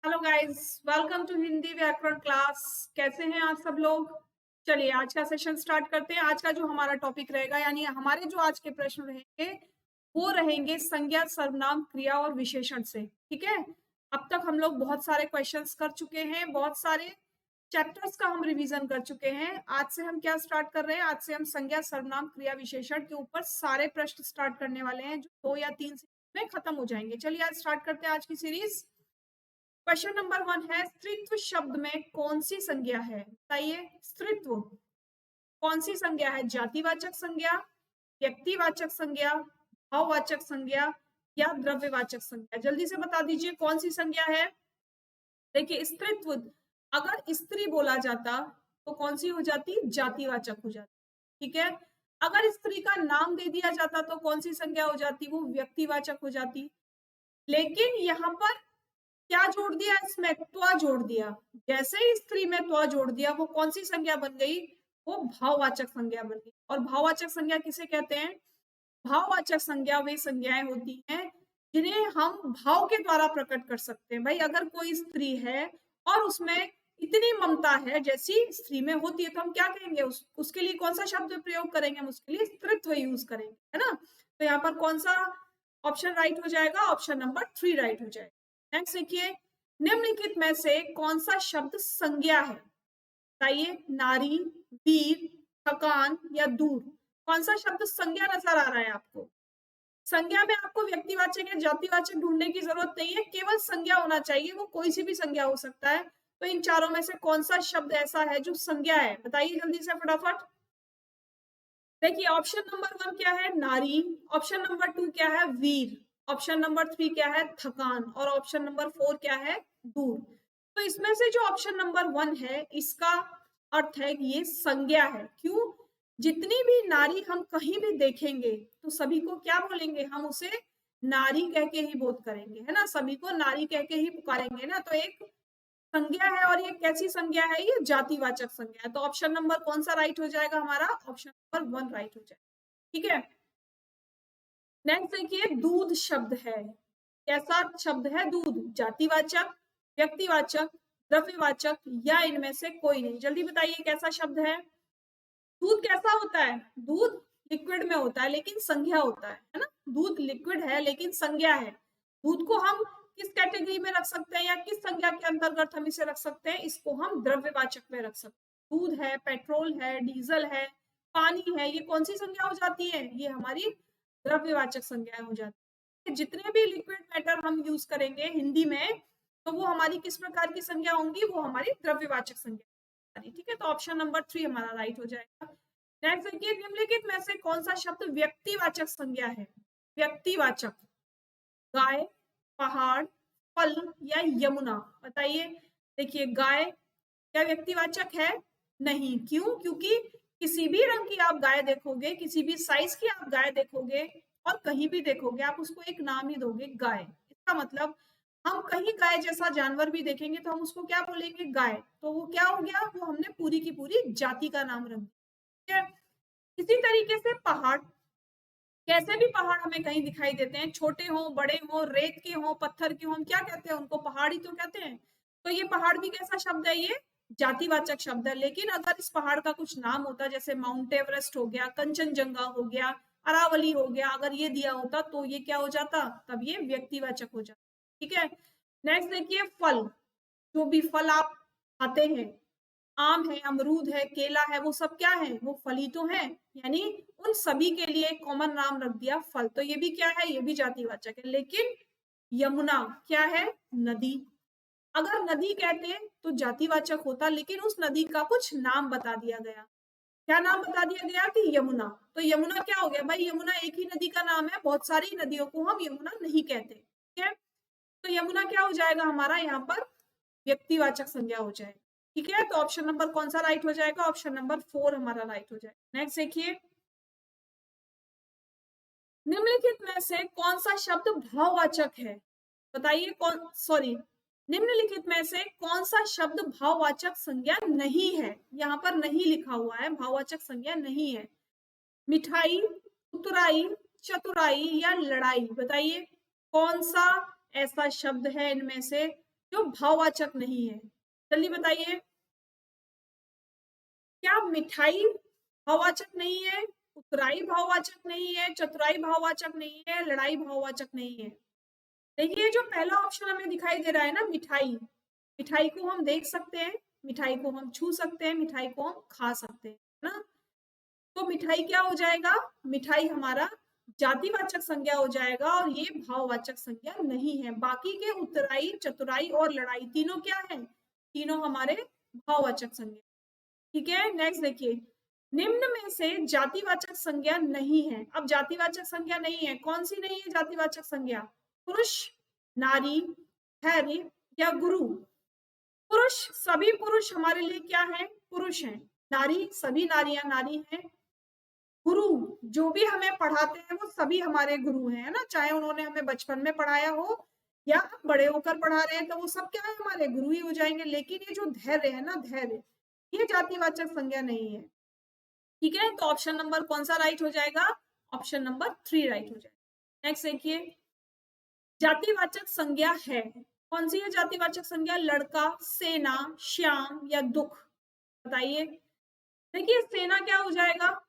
Hello guys, welcome to Hindi व्याकरण class. कैसे हैं आप सब लोग? चलिए आज का सेशन स्टार्ट करते हैं। आज का जो हमारा टॉपिक रहेगा यानी हमारे जो आज के प्रश्न रहेंगे वो रहेंगे संज्ञा, सर्वनाम, क्रिया और विशेषण से। ठीक है, अब तक हम लोग बहुत सारे क्वेश्चंस कर चुके हैं, बहुत सारे चैप्टर्स का हम रिवीजन कर चुके हैं। आज से हम क्या स्टार्ट कर रहे हैं? आज से हम संज्ञा, सर्वनाम, क्रिया, विशेषण के ऊपर सारे प्रश्न स्टार्ट करने वाले हैं जो 2 या 3 में खत्म हो जाएंगे। चलिए आज स्टार्ट करते हैं आज की सीरीज। क्वेश्चन नंबर 1 है, स्त्रीत्व शब्द में कौन सी संज्ञा है? बताइए, स्त्रीत्व कौन सी संज्ञा है? जातिवाचक संज्ञा, व्यक्तिवाचक संज्ञा, भाववाचक संज्ञा या द्रव्यवाचक संज्ञा? जल्दी से बता दीजिए कौन सी संज्ञा है। देखिए, स्त्रीत्व अगर स्त्री बोला जाता तो कौन सी हो जाती? जातिवाचक हो जाती। ठीक है, अगर स्त्री का नाम दे दिया जाता तो कौन सी संज्ञा हो जाती? वो व्यक्तिवाचक हो जाती। लेकिन यहाँ पर क्या जोड़ दिया? इसमें त्वा जोड़ दिया। जैसे ही स्त्री में त्वा जोड़ दिया वो कौन सी संज्ञा बन गई? वो भाववाचक संज्ञा बन गई। और भाववाचक संज्ञा किसे कहते हैं? भाववाचक संज्ञा वे संज्ञाएं होती हैं जिन्हें हम भाव के द्वारा प्रकट कर सकते हैं। भाई अगर कोई स्त्री है और उसमें इतनी ममता है जैसी स्त्री में होती है तो हम क्या कहेंगे? उसके लिए कौन सा शब्द प्रयोग करेंगे? हम उसके लिए स्त्रीत्व यूज करेंगे, है ना। तो यहाँ पर कौन सा ऑप्शन राइट हो जाएगा? ऑप्शन नंबर 3 राइट हो जाएगा। नेक्स्ट देखिए, निम्नलिखित में से कौन सा शब्द संज्ञा है? बताइए, नारी, वीर, थकान या दूर? कौन सा शब्द संज्ञा नजर आ रहा है आपको? संज्ञा में आपको व्यक्तिवाचक या जातिवाचक ढूंढने की जरूरत नहीं है, केवल संज्ञा होना चाहिए। वो कोई सी भी संज्ञा हो सकता है। तो इन चारों में से कौन सा शब्द ऐसा है जो संज्ञा है? बताइए जल्दी से फटाफट। देखिए, ऑप्शन नंबर 1 क्या है? नारी। ऑप्शन नंबर 2 क्या है? वीर। ऑप्शन नंबर 3 क्या है? थकान। और ऑप्शन नंबर 4 क्या है? दूर। तो इसमें से जो ऑप्शन नंबर 1 है इसका अर्थ है कि ये संज्ञा है। क्यों? जितनी भी नारी हम कहीं भी देखेंगे तो सभी को क्या बोलेंगे? हम उसे नारी कह के ही बोध करेंगे, है ना। सभी को नारी कह के ही पुकारेंगे ना। तो एक संज्ञा है और ये कैसी संज्ञा है? ये जातिवाचक संज्ञा है। तो ऑप्शन नंबर कौन सा राइट हो जाएगा हमारा? ऑप्शन नंबर 1 राइट हो जाएगा। ठीक है, नेक्स्ट देखिए, दूध शब्द है। कैसा शब्द है? दूध। जातिवाचक, व्यक्तिवाचक, द्रव्यवाचक या इनमें से कोई नहीं? जल्दी बताइए कैसा शब्द है? दूध कैसा होता है? दूध लिक्विड में होता है लेकिन संज्ञा होता है ना। दूध लिक्विड है लेकिन संज्ञा है। दूध को हम किस कैटेगरी में रख सकते हैं या किस संज्ञा के अंतर्गत हम इसे रख सकते हैं? इसको हम द्रव्यवाचक में रख सकते हैं। दूध है, पेट्रोल है, डीजल है, पानी है, ये कौन सी संज्ञा हो जाती है? ये हमारी द्रव्यवाचक संज्ञा हो जाती है। जितने भी लिक्विड मैटर हम यूज करेंगे हिंदी में तो वो हमारी किस प्रकार की संज्ञा होंगी? वो हमारी द्रव्यवाचक संज्ञा। ठीक है, तो ऑप्शन नंबर 3 हमारा राइट हो जाएगा। नेक्स्ट देखिए, निम्नलिखित में से कौन सा शब्द व्यक्तिवाचक संज्ञा है? व्यक्तिवाचक, गाय, पहाड़, फल या यमुना? बताइए। देखिए, गाय क्या व्यक्तिवाचक है? नहीं। क्यों? क्योंकि किसी भी रंग की आप गाय देखोगे, किसी भी साइज की आप गाय देखोगे और कहीं भी देखोगे आप उसको एक नाम ही दोगे, गाय। इसका मतलब हम कहीं गाय जैसा जानवर भी देखेंगे तो हम उसको क्या बोलेंगे? गाय। तो वो क्या हो गया? वो हमने पूरी की पूरी जाति का नाम रख दिया। इसी तरीके से पहाड़, कैसे भी पहाड़ हमें कहीं दिखाई देते हैं, छोटे हो, बड़े हो, रेत के हो, पत्थर के हो, हम क्या कहते हैं? उनको पहाड़ ही तो कहते हैं। तो ये पहाड़ भी कैसा शब्द है? ये जातिवाचक शब्द है। लेकिन अगर इस पहाड़ का कुछ नाम होता, जैसे माउंट एवरेस्ट हो गया, कंचनजंगा हो गया, अरावली हो गया, अगर ये दिया होता तो ये क्या हो जाता? तब ये व्यक्तिवाचक हो जाता। ठीक है, नेक्स्ट देखिए, फल। जो भी फल आप खाते हैं, आम है, अमरूद है, केला है, वो सब क्या है? वो फल ही तो है। यानी उन सभी के लिए एक कॉमन नाम रख दिया, फल। तो ये भी क्या है? ये भी जातिवाचक है। लेकिन यमुना क्या है? नदी। अगर नदी कहते तो जातिवाचक होता, लेकिन उस नदी का कुछ नाम बता दिया गया। क्या नाम बता दिया गया? कि यमुना। तो यमुना क्या हो गया? भाई यमुना एक ही नदी का नाम है, बहुत सारी नदियों को हम यमुना नहीं कहते। ठीक है, तो यमुना क्या हो जाएगा हमारा? यहाँ पर व्यक्तिवाचक संज्ञा हो जाएगी। ठीक है, तो ऑप्शन नंबर कौन सा राइट हो जाएगा? ऑप्शन नंबर 4 हमारा राइट हो जाएगा। नेक्स्ट देखिए, निम्नलिखित में से कौन सा शब्द भाववाचक है? बताइए कौन, सॉरी, निम्नलिखित में से कौन सा शब्द भाववाचक संज्ञा नहीं है? यहाँ पर नहीं लिखा हुआ है, भाववाचक संज्ञा नहीं है। मिठाई, उतराई, चतुराई या लड़ाई? बताइए कौन सा ऐसा शब्द है इनमें से जो भाववाचक नहीं है। जल्दी बताइए, क्या मिठाई भाववाचक नहीं है, उतराई भाववाचक नहीं है, चतुराई भाववाचक नहीं है, लड़ाई भाववाचक नहीं है? देखिए जो पहला ऑप्शन हमें दिखाई दे रहा है ना, मिठाई, मिठाई को हम देख सकते हैं, मिठाई को हम छू सकते हैं, मिठाई को हम खा सकते हैं ना। तो मिठाई क्या हो जाएगा, मिठाई हमारा जातिवाचक संज्ञा हो जाएगा और ये भाववाचक संज्ञा नहीं है। बाकी के उतराई, चतुराई और लड़ाई तीनों क्या है, तीनों हमारे भाववाचक संज्ञा। ठीक है, नेक्स्ट देखिए, निम्न में से जातिवाचक संज्ञा नहीं है। अब जातिवाचक संज्ञा नहीं है, कौन सी नहीं है जातिवाचक संज्ञा? पुरुष, नारी, धैर्य या गुरु। पुरुष, सभी पुरुष हमारे लिए क्या है, पुरुष हैं। नारी, सभी नारियां नारी हैं। गुरु, जो भी हमें पढ़ाते हैं वो सभी हमारे गुरु हैं, है ना, चाहे उन्होंने हमें बचपन में पढ़ाया हो या बड़े होकर पढ़ा रहे हैं, तो वो सब क्या है, हमारे गुरु ही हो जाएंगे। लेकिन ये जो धैर्य है ना, धैर्य, ये जातिवाचक संज्ञा नहीं है। ठीक है, तो ऑप्शन नंबर कौन सा राइट हो जाएगा, ऑप्शन नंबर 3 राइट हो जाएगा। नेक्स्ट देखिए, जातिवाचक संज्ञा है, कौन सी है जातिवाचक संज्ञा? लड़का, सेना, श्याम या दुख। बताइए। देखिए सेना क्या हो जाएगा,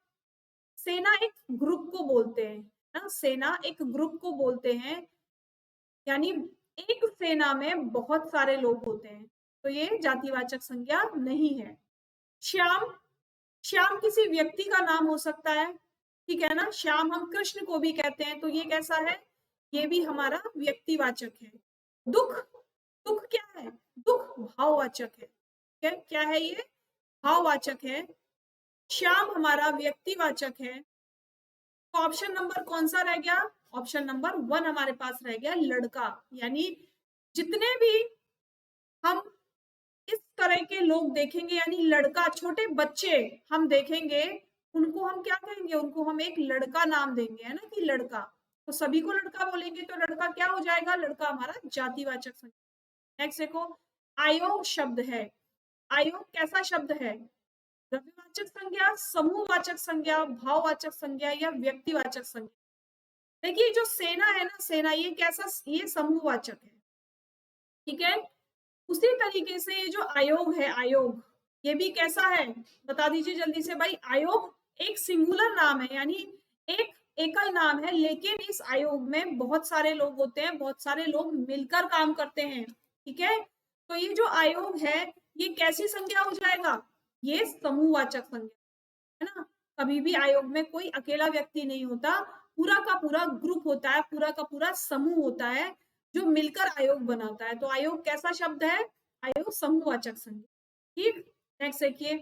सेना एक ग्रुप को बोलते हैं ना, सेना एक ग्रुप को बोलते हैं, यानी एक सेना में बहुत सारे लोग होते हैं, तो ये जातिवाचक संज्ञा नहीं है। श्याम, श्याम किसी व्यक्ति का नाम हो सकता है, ठीक है ना, श्याम हम कृष्ण को भी कहते हैं, तो ये कैसा है, ये भी हमारा व्यक्तिवाचक है। दुख, दुख क्या है, दुख भाववाचक है, क्या है ये, भाववाचक है। श्याम हमारा व्यक्तिवाचक है। तो ऑप्शन नंबर कौन सा रह गया, ऑप्शन नंबर 1 हमारे पास रह गया, लड़का। यानी जितने भी हम इस तरह के लोग देखेंगे, यानी लड़का, छोटे बच्चे हम देखेंगे, उनको हम क्या कहेंगे, उनको हम एक लड़का नाम देंगे, है ना, कि लड़का। तो सभी को लड़का बोलेंगे, तो लड़का क्या हो जाएगा, लड़का हमारा जातिवाचक संज्ञा। नेक्स्ट देखो, आयोग शब्द है, आयोग कैसा शब्द है, द्रव्यवाचक संज्ञा, समूहवाचक संज्ञा, भाववाचक संज्ञा या व्यक्तिवाचक संज्ञा? देखिए जो सेना है ना, सेना ये कैसा, ये समूहवाचक है, ठीक है। उसी तरीके से ये जो आयोग है, आयोग ये भी कैसा है, बता दीजिए जल्दी से भाई। आयोग एक सिंगुलर नाम है, यानी एक एकल नाम है, लेकिन इस आयोग में बहुत सारे लोग होते हैं, बहुत सारे लोग मिलकर काम करते हैं, ठीक है। तो ये जो आयोग है ये कैसी संज्ञा हो जाएगा, ये समूहवाचक संज्ञा, है ना। कभी भी आयोग में कोई अकेला व्यक्ति नहीं होता, पूरा का पूरा ग्रुप होता है, पूरा का पूरा समूह होता है जो मिलकर आयोग बनाता है। तो आयोग कैसा शब्द है, आयोग समूहवाचक संज्ञा। ठीक, नेक्स्ट देखिए,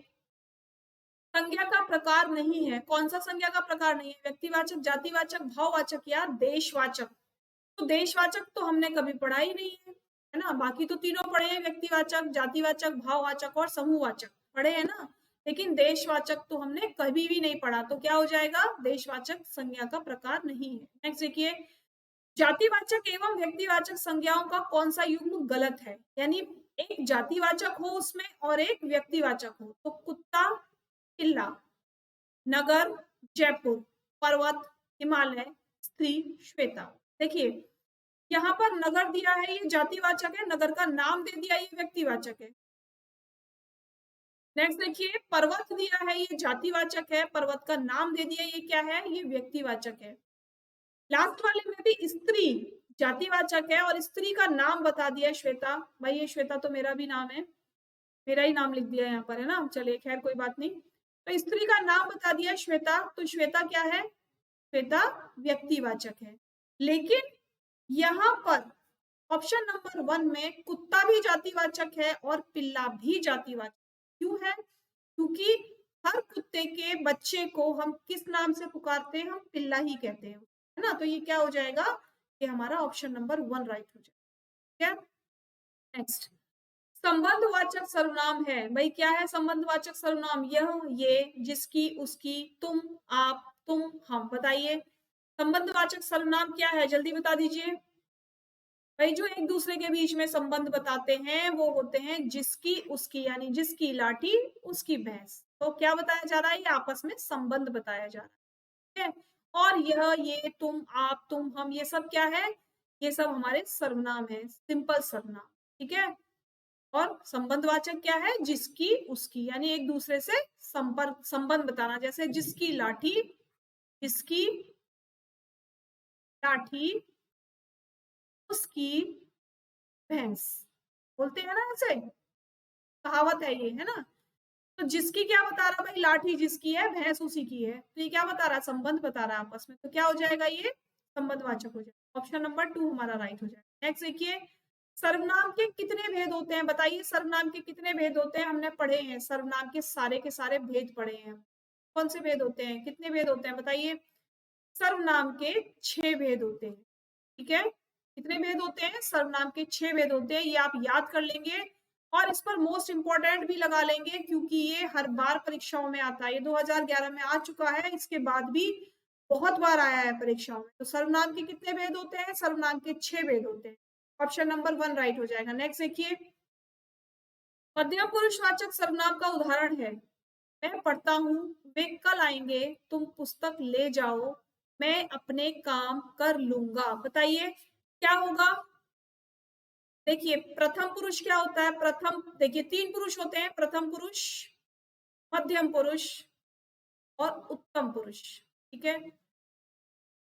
संज्ञा का प्रकार नहीं है, कौन सा संज्ञा का प्रकार नहीं है, व्यक्तिवाचक, जातिवाचक, भाववाचक या देशवाचक? तो देशवाचक तो हमने कभी पढ़ा ही नहीं है ना, बाकी तो तीनों पढ़े हैं, व्यक्तिवाचक, जातिवाचक, भाववाचक और समूहवाचक पढ़े हैं ना, लेकिन देशवाचक तो हमने कभी भी नहीं पढ़ा, तो क्या हो जाएगा, देशवाचक संज्ञा का प्रकार नहीं है। नेक्स्ट देखिए, जातिवाचक एवं व्यक्तिवाचक संज्ञाओं का कौन सा युग्म गलत है, यानी एक जातिवाचक हो उसमें और एक व्यक्तिवाचक हो। तो कुत्ता, किला, नगर, जयपुर, पर्वत, हिमालय, स्त्री, श्वेता। देखिए यहाँ पर नगर दिया है, ये जातिवाचक है, नगर का नाम दे दिया, ये व्यक्तिवाचक है। नेक्स्ट देखिए, पर्वत दिया है, ये जातिवाचक है, पर्वत का नाम दे दिया, ये क्या है, ये व्यक्तिवाचक है। लास्ट वाले में भी स्त्री जातिवाचक है और स्त्री का नाम बता दिया श्वेता, भाई ये श्वेता तो मेरा भी नाम है, मेरा ही नाम लिख दिया यहाँ पर, है ना, चलिए खैर कोई बात नहीं। तो स्त्री का नाम बता दिया श्वेता, तो श्वेता क्या है, श्वेता व्यक्तिवाचक है। लेकिन यहाँ पर ऑप्शन नंबर 1 में कुत्ता भी जातिवाचक है और पिल्ला भी जातिवाचक। क्यों है, क्योंकि हर कुत्ते के बच्चे को हम किस नाम से पुकारते हैं, हम पिल्ला ही कहते हैं, है ना। तो ये क्या हो जाएगा, ये हमारा ऑप्शन नंबर 1 राइट हो जाएगा। नेक्स्ट, संबंधवाचक सर्वनाम है, भाई क्या है संबंधवाचक सर्वनाम, यह, ये, जिसकी, उसकी, तुम, आप, तुम, हम। बताइए संबंधवाचक सर्वनाम क्या है, जल्दी बता दीजिए भाई। जो एक दूसरे के बीच में संबंध बताते हैं वो होते हैं जिसकी, उसकी, यानी जिसकी लाठी उसकी भैंस। तो क्या बताया जा रहा है, ये आपस में संबंध बताया जा रहा है। और यह, ये, तुम, आप, तुम, हम, ये सब क्या है, ये सब हमारे सर्वनाम है, सिंपल सर्वनाम। ठीक है। और संबंधवाचक क्या है, जिसकी उसकी, यानी एक दूसरे से संपर्क संबंध बताना, जैसे जिसकी लाठी, जिसकी लाठी उसकी भैंस, बोलते हैं ना ऐसे, कहावत है ये, है ना। तो जिसकी क्या बता रहा भाई, लाठी जिसकी है भैंस उसी की है, तो ये क्या बता रहा है, संबंध बता रहा है आपस में, तो क्या हो जाएगा, ये संबंधवाचक हो जाएगा। ऑप्शन नंबर 2 हमारा राइट हो जाएगा। नेक्स्ट देखिए, सर्वनाम के कितने भेद होते हैं, बताइए सर्वनाम के कितने भेद होते हैं, हमने पढ़े हैं सर्वनाम के सारे भेद पढ़े हैं। कौन से भेद होते हैं, कितने भेद होते हैं बताइए। सर्वनाम के 6 भेद होते हैं, ठीक है। कितने भेद होते हैं, सर्वनाम के 6 भेद होते हैं, ये आप याद कर लेंगे और इस पर मोस्ट इंपोर्टेंट भी लगा लेंगे, क्योंकि ये हर बार परीक्षाओं में आता है। ये 2011 में आ चुका है, इसके बाद भी बहुत बार आया है परीक्षाओं में। तो सर्वनाम के कितने भेद होते हैं, सर्वनाम के 6 भेद होते हैं। ऑप्शन नंबर 1 राइट हो जाएगा। नेक्स्ट देखिए, मध्यम पुरुषवाचक सर्वनाम का उदाहरण है, मैं पढ़ता हूँ, वे कल आएंगे, तुम पुस्तक ले जाओ, मैं अपने काम कर लूंगा। बताइए क्या होगा। देखिए प्रथम पुरुष क्या होता है, प्रथम, देखिए 3 पुरुष होते हैं, प्रथम पुरुष, मध्यम पुरुष और उत्तम पुरुष, ठीक है।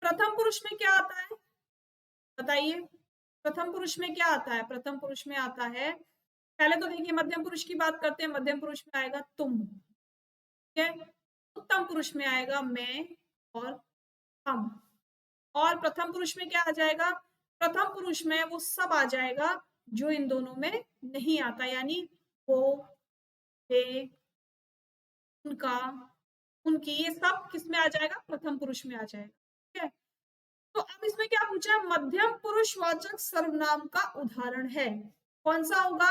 प्रथम पुरुष में क्या आता है बताइए, प्रथम पुरुष में क्या आता है, प्रथम पुरुष में आता है, पहले तो देखिए मध्यम पुरुष की बात करते हैं, मध्यम पुरुष में आएगा तुम, ठीक है। उत्तम पुरुष में आएगा मैं और हम, और प्रथम पुरुष में क्या आ जाएगा, प्रथम पुरुष में वो सब आ जाएगा जो इन दोनों में नहीं आता, यानी वो, वे, उनका, उनकी, ये सब किस में आ जाएगा, प्रथम पुरुष में आ जाएगा, ठीक है। तो अब इसमें क्या पूछा है, मध्यम पुरुषवाचक सर्वनाम का उदाहरण है, कौन सा होगा,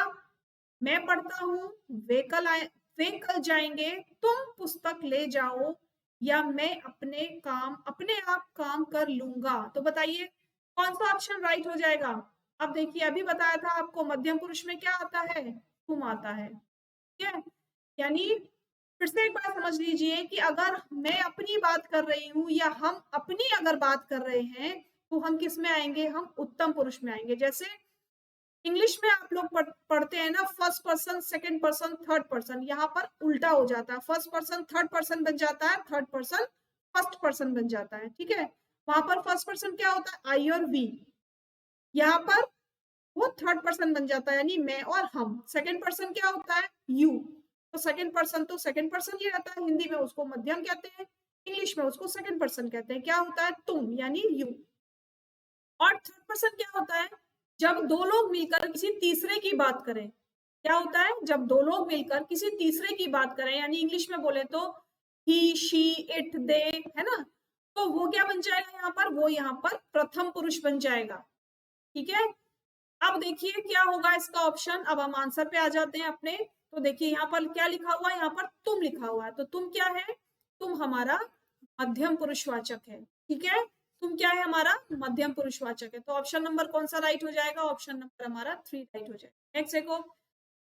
मैं पढ़ता हूँ, वे कल आए, वे कल जाएंगे, तुम पुस्तक ले जाओ, या मैं अपने आप काम कर लूंगा। तो बताइए कौन सा ऑप्शन राइट हो जाएगा। अब देखिए अभी बताया था आपको, मध्यम पुरुष में क्या आता है, तुम आता है, ठीक है। यानी फिर से एक बार समझ लीजिए कि अगर मैं अपनी बात कर रही हूँ या हम अपनी अगर बात कर रहे हैं, तो हम किस में आएंगे, हम उत्तम पुरुष में आएंगे। जैसे इंग्लिश में आप लोग पढ़ते हैं ना, first person, second person, third person, यहाँ पर उल्टा हो जाता है, फर्स्ट पर्सन थर्ड पर्सन बन जाता है, थर्ड पर्सन फर्स्ट पर्सन बन जाता है, ठीक है। वहां पर फर्स्ट पर्सन क्या होता है, आई और वी, यहाँ पर वो थर्ड पर्सन बन जाता है, यानी मैं और हम। सेकंड पर्सन क्या होता है, यू, तो सेकंड पर्सन ही रहता है, हिंदी में उसको मध्यम कहते हैं, इंग्लिश में उसको सेकंड पर्सन कहते हैं, क्या होता है, तुम यानी यू। और थर्ड पर्सन क्या होता है, जब दो लोग मिलकर किसी तीसरे की बात करें, क्या होता है, जब दो लोग मिलकर किसी तीसरे की बात करें, यानी इंग्लिश में बोले तो ही, शी, इट, दे, है ना, तो वो क्या बन जाएगा यहाँ पर, वो यहाँ पर प्रथम पुरुष बन जाएगा, ठीक है। अब देखिए क्या होगा इसका ऑप्शन, अब हम आंसर पे आ जाते हैं अपने। तो देखिए यहाँ पर क्या लिखा हुआ है, यहाँ पर तुम लिखा हुआ है, तो तुम क्या है, तुम हमारा मध्यम पुरुषवाचक है, ठीक है। तुम क्या है, हमारा मध्यम पुरुषवाचक है, तो ऑप्शन नंबर कौन सा राइट हो जाएगा, ऑप्शन नंबर हमारा 3 राइट हो जाएगा। नेक्स्ट देखो,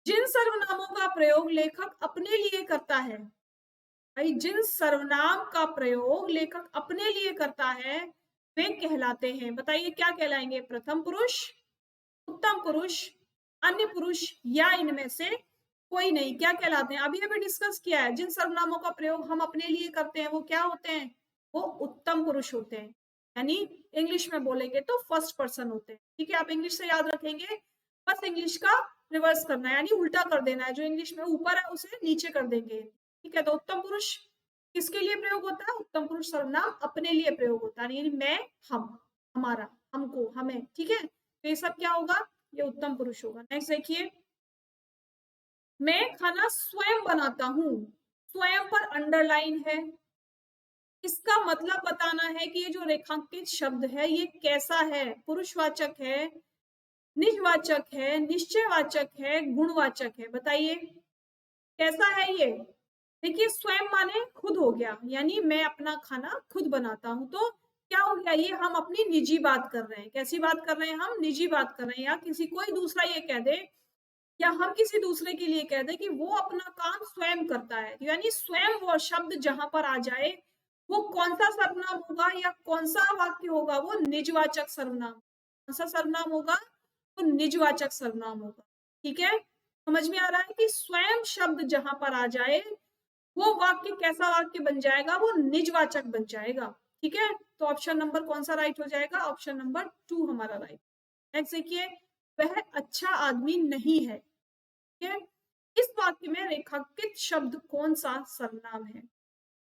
जिन सर्वनामों का प्रयोग लेखक अपने लिए करता है, भाई जिन सर्वनाम का प्रयोग लेखक अपने लिए करता है वे कहलाते हैं, बताइए क्या कहलाएंगे, प्रथम पुरुष, उत्तम पुरुष, अन्य पुरुष, या इनमें से कोई नहीं, क्या कहलाते हैं, अभी अभी डिस्कस किया है, जिन सर्वनामों का प्रयोग हम अपने लिए करते हैं वो क्या होते हैं, वो उत्तम पुरुष होते हैं, यानी इंग्लिश में बोलेंगे तो फर्स्ट पर्सन होते हैं, ठीक है। आप इंग्लिश से याद रखेंगे, बस इंग्लिश का रिवर्स करना है, यानी उल्टा कर देना है, जो इंग्लिश में ऊपर है उसे नीचे कर देंगे, ठीक है। तो उत्तम पुरुष किसके लिए प्रयोग होता है, उत्तम पुरुष सर्वनाम अपने लिए प्रयोग होता है, यानी मैं, हम, हमारा, हमको, हमें, ठीक है। तो ये सब क्या होगा, ये उत्तम पुरुष होगा। नेक्स्ट देखिए, मैं खाना स्वयं बनाता हूँ, स्वयं पर अंडरलाइन है, इसका मतलब बताना है कि ये जो रेखांकित शब्द है ये कैसा है, पुरुषवाचक है, निजवाचक है, निश्चयवाचक है, गुणवाचक है, बताइए कैसा है ये। देखिए स्वयं माने खुद हो गया, यानी मैं अपना खाना खुद बनाता हूं, तो क्या हो गया, ये हम अपनी निजी बात कर रहे हैं, कैसी बात कर रहे हैं, हम निजी बात कर रहे हैं, या किसी कोई दूसरा ये कह दे, या हम किसी दूसरे के लिए कह दे कि वो अपना काम स्वयं करता है, यानी स्वयं वो शब्द जहां पर आ जाए वो कौन सा सर्वनाम होगा या कौन सा वाक्य होगा, वो निजवाचक सर्वनाम, कौन सा सर्वनाम होगा, तो निजवाचक सर्वनाम होगा। ठीक है, समझ में आ रहा है कि स्वयं शब्द जहां पर आ जाए वो वाक्य कैसा वाक्य बन जाएगा, वो निजवाचक बन जाएगा। ठीक है, तो ऑप्शन नंबर कौन सा राइट हो जाएगा, ऑप्शन नंबर 2 हमारा राइट। नेक्स्ट देखिए, वह अच्छा आदमी नहीं है। ठीक है, इस वाक्य में रेखांकित शब्द कौन सा सर्वनाम है,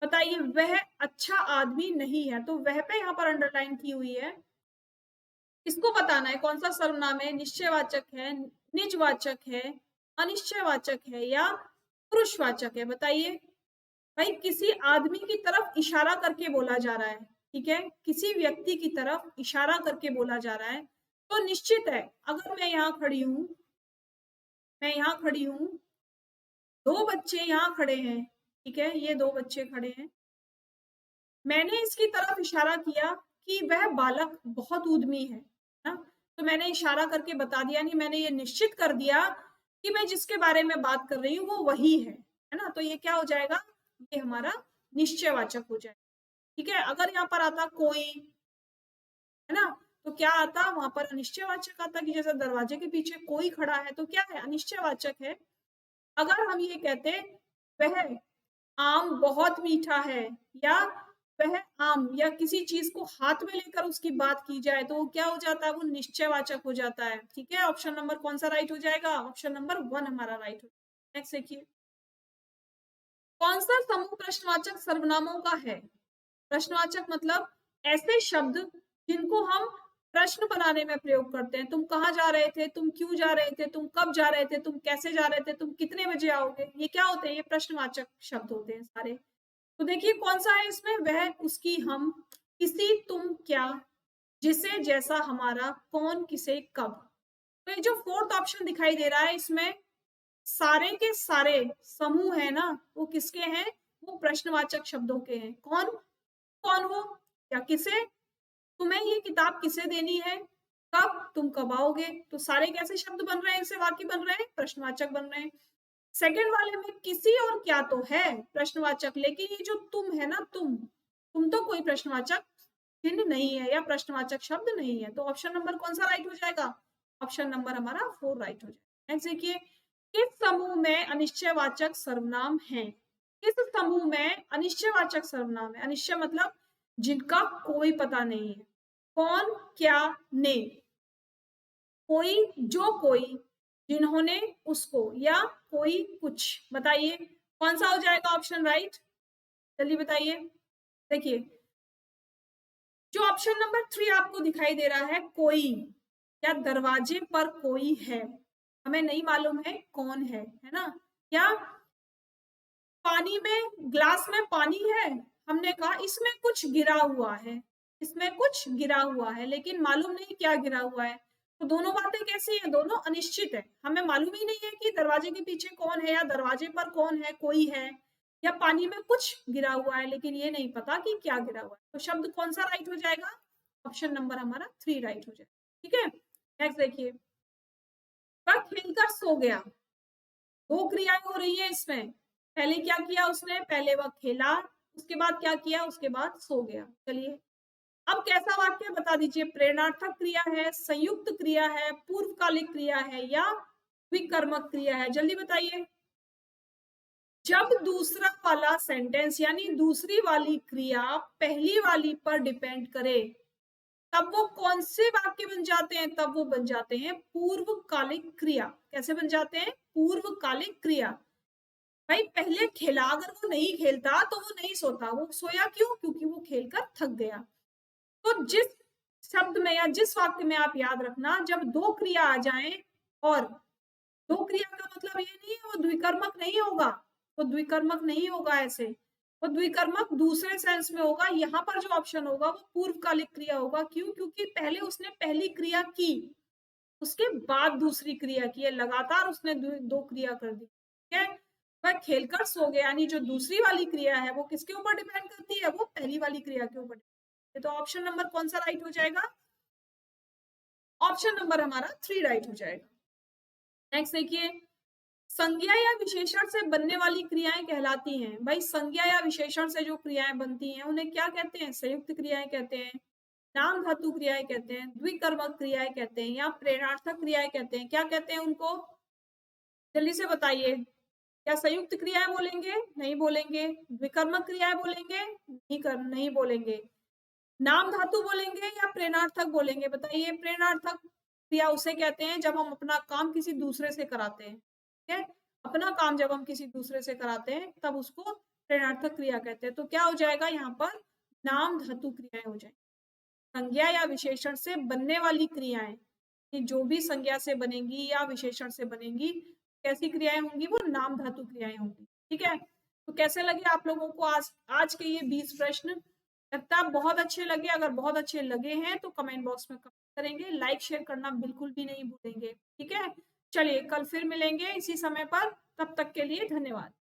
बताइए। वह अच्छा आदमी नहीं है, तो वह पे यहाँ पर अंडरलाइन की हुई है, इसको बताना है कौन सा सर्वनाम है, निश्चयवाचक है, निजवाचक है, अनिश्चयवाचक है या पुरुषवाचक है, बताइए। भाई किसी आदमी की तरफ इशारा करके बोला जा रहा है, ठीक है, किसी व्यक्ति की तरफ इशारा करके बोला जा रहा है, तो निश्चित है अगर मैं यहाँ खड़ी हूं, दो बच्चे यहाँ खड़े हैं, ठीक है, ये दो बच्चे खड़े हैं, मैंने इसकी तरफ इशारा किया कि वह बालक बहुत उद्यमी है ना, तो मैंने इशारा करके बता दिया, नहीं मैंने ये निश्चित कर दिया कि मैं जिसके बारे में बात कर रही हूँ वो वही है ना, तो ये क्या हो जाएगा, ये हमारा निश्चयवाचक हो जाएगा। ठीक है, अगर यहाँ पर आता कोई, है ना, तो क्या आता, वहां पर अनिश्चयवाचक आता, कि जैसे दरवाजे के पीछे कोई खड़ा है तो क्या है, अनिश्चयवाचक है। अगर हम ये कहते वह आम बहुत मीठा है, या वह आम या किसी चीज को हाथ में लेकर उसकी बात की जाए, तो वो क्या हो जाता है, वो निश्चयवाचक हो जाता है। ठीक है, ऑप्शन नंबर कौन सा राइट हो जाएगा, ऑप्शन नंबर 1 हमारा राइट हो। नेक्स्ट देखिए, कौन सा समूह प्रश्नवाचक सर्वनामों का है। प्रश्नवाचक मतलब ऐसे शब्द जिनको हम प्रश्न बनाने में प्रयोग करते हैं, तुम कहाँ जा रहे थे, तुम क्यों जा रहे थे, तुम कब जा रहे थे, तुम कैसे जा रहे थे, तुम कितने बजे आओगे, ये क्या होते हैं, ये प्रश्नवाचक शब्द होते हैं सारे। तो देखिए कौन सा है इसमें, वह, उसकी, हम, किसी, तुम, क्या, जिसे, जैसा, हमारा, कौन, किसे, कब। तो ये जो फोर्थ ऑप्शन दिखाई दे रहा है, इसमें सारे के सारे समूह है ना, वो किसके हैं, वो प्रश्नवाचक शब्दों के हैं। कौन, कौन हो, या किसे, तुम्हें ये किताब किसे देनी है, कब, तुम कब आओगे, तो सारे कैसे शब्द बन रहे हैं, इससे वाक्य बन रहे हैं, प्रश्नवाचक बन रहे हैं। सेकंड वाले में किसी और क्या तो है प्रश्नवाचक, लेकिन ये जो तुम है ना, तुम तो कोई प्रश्नवाचक चिन्ह नहीं है या प्रश्नवाचक शब्द नहीं है, तो ऑप्शन नंबर कौन सा राइट हो जाएगा, ऑप्शन नंबर हमारा 4 राइट हो जाएगा। नेक्स्ट देखिए, किस समूह में अनिश्चयवाचक सर्वनाम है, किस समूह में अनिश्चयवाचक सर्वनाम है, अनिश्चय मतलब जिनका कोई पता नहीं है, कौन, क्या, ने, कोई, जो कोई, जिन्होंने, उसको, या कोई, कुछ, बताइए कौन सा हो जाएगा ऑप्शन राइट, जल्दी बताइए। देखिए जो ऑप्शन नंबर 3 आपको दिखाई दे रहा है, कोई, या दरवाजे पर कोई है, हमें नहीं मालूम है कौन है ना, या पानी में, ग्लास में पानी है, हमने कहा इसमें कुछ गिरा हुआ है, इसमें कुछ गिरा हुआ है, लेकिन मालूम नहीं क्या गिरा हुआ है, तो दोनों बातें कैसी है, दोनों अनिश्चित है, हमें मालूम ही नहीं है कि दरवाजे के पीछे कौन है, या दरवाजे पर कौन है, कोई है, या पानी में कुछ गिरा हुआ है, लेकिन ये नहीं पता कि क्या गिरा हुआ है, तो शब्द कौन सा राइट हो जाएगा, ऑप्शन नंबर हमारा 3 राइट हो जाएगा। ठीक है, नेक्स्ट देखिए, वह खेलकर सो गया, दो क्रियाएं हो रही है इसमें, पहले क्या किया उसने, पहले वह खेला, उसके बाद क्या किया, उसके बाद सो गया। चलिए अब कैसा वाक्य बता दीजिए, प्रेरणार्थक क्रिया है, संयुक्त क्रिया है, पूर्वकालिक क्रिया है, या विकर्मक क्रिया है, जल्दी बताइए। जब दूसरा वाला सेंटेंस यानी दूसरी वाली क्रिया पहली वाली पर डिपेंड करे, तब वो कौन से वाक्य बन जाते हैं, तब वो बन जाते हैं पूर्वकालिक क्रिया। कैसे बन जाते हैं, पूर्वकालिक क्रिया। भाई पहले खेला, अगर वो नहीं खेलता तो वो नहीं सोता, वो सोया क्यों, क्योंकि वो खेलकर थक गया। तो जिस शब्द में या जिस वाक्य में आप याद रखना, जब दो क्रिया आ जाएं, और दो क्रिया का मतलब ये नहीं है वो द्विकर्मक नहीं होगा, वो द्विकर्मक नहीं होगा, ऐसे वो द्विकर्मक दूसरे सेंस में होगा, यहाँ पर जो ऑप्शन होगा वो पूर्वकालिक क्रिया होगा। क्यों, क्योंकि पहले उसने पहली क्रिया की, उसके बाद दूसरी क्रिया की है, लगातार उसने दो क्रिया कर दी। ठीक है, वह खेलकर सो गया, यानी जो दूसरी वाली क्रिया है वो किसके ऊपर डिपेंड करती है, वो पहली वाली क्रिया के ऊपर। तो ऑप्शन नंबर कौन सा राइट हो जाएगा, ऑप्शन नंबर हमारा 3 राइट हो जाएगा। नेक्स्ट देखिए, संज्ञा या विशेषण से बनने वाली क्रियाएं कहलाती हैं। भाई संज्ञा या विशेषण से जो क्रियाएं बनती हैं उन्हें क्या कहते हैं, संयुक्त क्रियाएं कहते हैं। नाम धातु क्रियाएं कहते हैं, द्विकर्मक क्रियाएं कहते हैं या प्रेरणार्थक क्रियाएं कहते हैं। क्या कहते हैं उनको? जल्दी से बताइए। क्या संयुक्त क्रियाएं बोलेंगे? नहीं बोलेंगे। द्विकर्मक क्रियाएं बोलेंगे? नहीं बोलेंगे। नाम धातु बोलेंगे या प्रेरणार्थक बोलेंगे? बताइए। प्रेरणार्थक क्रिया उसे कहते हैं जब हम अपना काम किसी दूसरे से कराते हैं। ठीक है, अपना काम जब हम किसी दूसरे से कराते हैं तब उसको प्रेरणार्थक क्रिया कहते हैं। तो क्या हो जाएगा यहाँ पर? नाम धातु क्रियाएं हो जाएंगी। संज्ञा या विशेषण से बनने वाली क्रियाएं, कि जो भी संज्ञा से बनेंगी या विशेषण से बनेंगी, कैसी क्रियाएं होंगी? वो नाम धातु क्रियाएं होंगी। ठीक है, तो कैसे लगे आप लोगों को आज के ये 20 प्रश्न? लगता है बहुत अच्छे लगे। अगर बहुत अच्छे लगे हैं तो कमेंट बॉक्स में कमेंट करेंगे, लाइक शेयर करना बिल्कुल भी नहीं भूलेंगे। ठीक है, चलिए कल फिर मिलेंगे इसी समय पर। तब तक के लिए धन्यवाद।